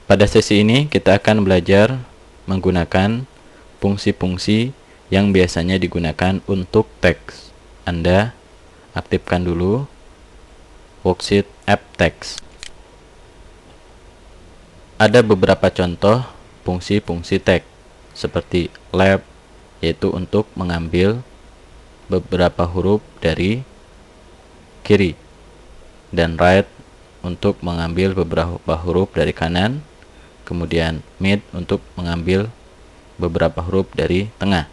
Pada sesi ini kita akan belajar menggunakan fungsi-fungsi yang biasanya digunakan untuk teks. Anda aktifkan dulu worksheet app text. Ada beberapa contoh fungsi-fungsi teks seperti left, yaitu untuk mengambil beberapa huruf dari kiri, dan right untuk mengambil beberapa huruf dari kanan, kemudian mid untuk mengambil beberapa huruf dari tengah,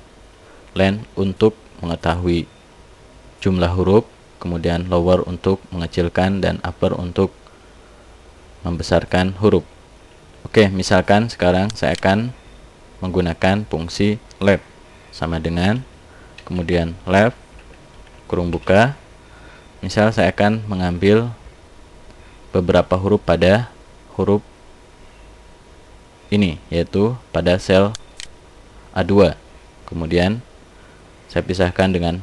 length untuk mengetahui jumlah huruf, kemudian lower untuk mengecilkan, dan upper untuk membesarkan huruf. Oke, misalkan sekarang saya akan menggunakan fungsi left, sama dengan kemudian left kurung buka. Misal saya akan mengambil beberapa huruf pada huruf ini, yaitu pada sel A2. Kemudian saya pisahkan dengan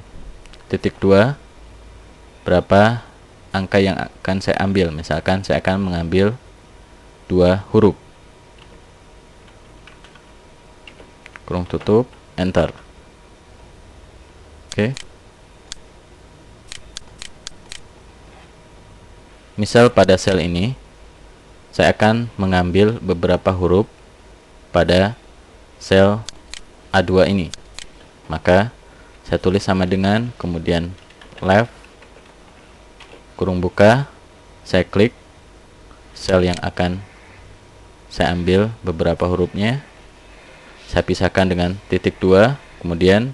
titik 2 berapa angka yang akan saya ambil. Misalkan saya akan mengambil 2 huruf. Kurung tutup, enter. Oke. Misal pada sel ini saya akan mengambil beberapa huruf pada sel A2 ini. Maka saya tulis sama dengan kemudian left kurung buka, saya klik sel yang akan saya ambil beberapa hurufnya, saya pisahkan dengan titik 2, kemudian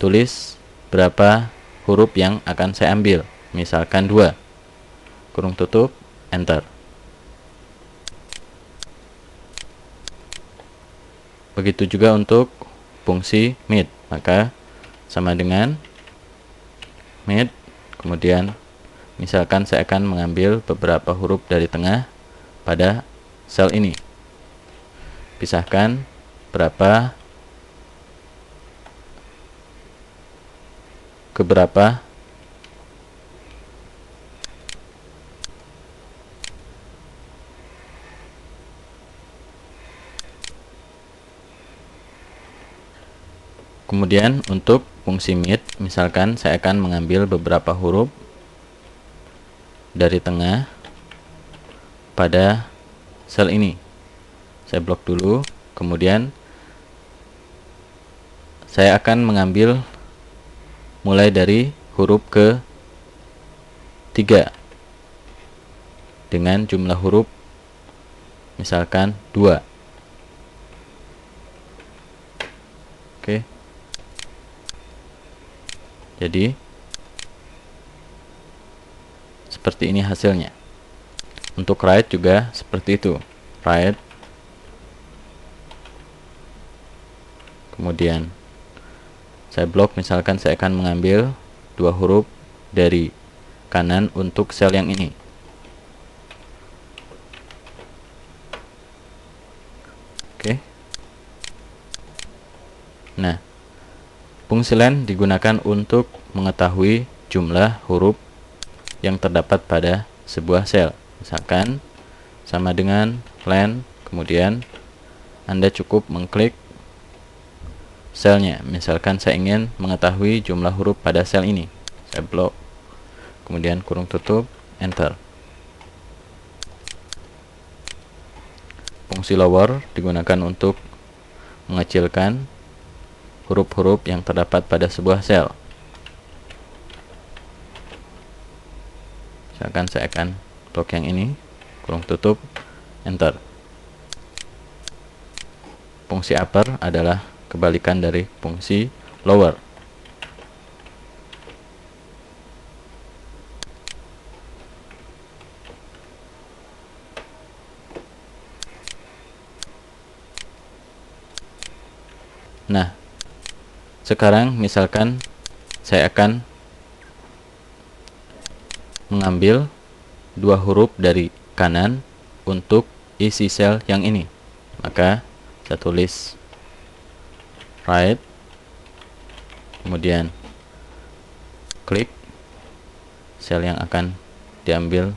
tulis berapa huruf yang akan saya ambil, misalkan 2, kurung tutup, enter. Begitu juga untuk fungsi mid, maka sama dengan mid, kemudian misalkan saya akan mengambil beberapa huruf dari tengah pada sel ini, pisahkan berapa ke berapa, kemudian untuk fungsi mid, misalkan saya akan mengambil beberapa huruf dari tengah pada sel ini, saya blok dulu, kemudian saya akan mengambil mulai dari huruf ke 3 dengan jumlah huruf misalkan 2. Oke. Jadi seperti ini hasilnya. Untuk right juga seperti itu. Right, kemudian saya blok, misalkan saya akan mengambil 2 huruf dari kanan untuk sel yang ini. Oke. Nah, fungsi len digunakan untuk mengetahui jumlah huruf yang terdapat pada sebuah sel. Misalkan sama dengan len, kemudian Anda cukup mengklik selnya. Misalkan saya ingin mengetahui jumlah huruf pada sel ini, saya blok, kemudian kurung tutup, enter. Fungsi lower digunakan untuk mengecilkan huruf-huruf yang terdapat pada sebuah sel. Misalkan saya akan blok yang ini, kurung tutup, enter. Fungsi upper adalah kebalikan dari fungsi lower. Nah, sekarang misalkan saya akan mengambil 2 huruf dari kanan untuk isi sel yang ini, maka saya tulis right, kemudian klik sel yang akan diambil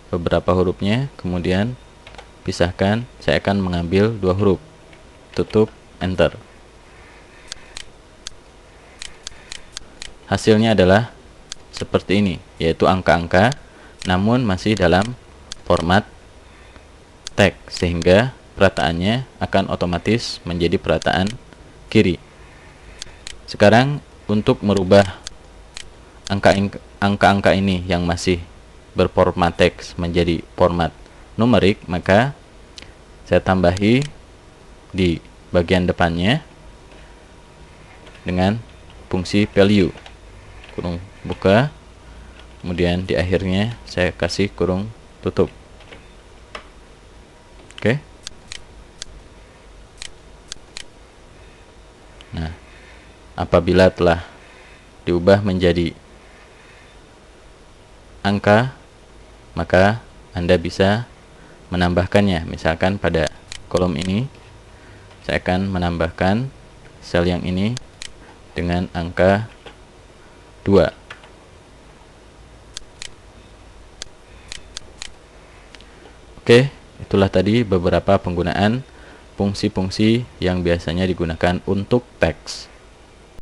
beberapa hurufnya, kemudian pisahkan, saya akan mengambil 2 huruf. Tutup, enter. Hasilnya adalah seperti ini, yaitu angka-angka namun masih dalam format teks, sehingga perataannya akan otomatis menjadi perataan kiri. Sekarang untuk merubah angka-angka ini yang masih berformat teks menjadi format numerik, maka saya tambahi di bagian depannya dengan fungsi value, kurung buka, kemudian di akhirnya saya kasih kurung tutup. Oke. Nah, apabila telah diubah menjadi angka, maka Anda bisa menambahkannya. Misalkan pada kolom ini saya akan menambahkan sel yang ini dengan angka 2. Oke, itulah tadi beberapa penggunaan fungsi-fungsi yang biasanya digunakan untuk teks.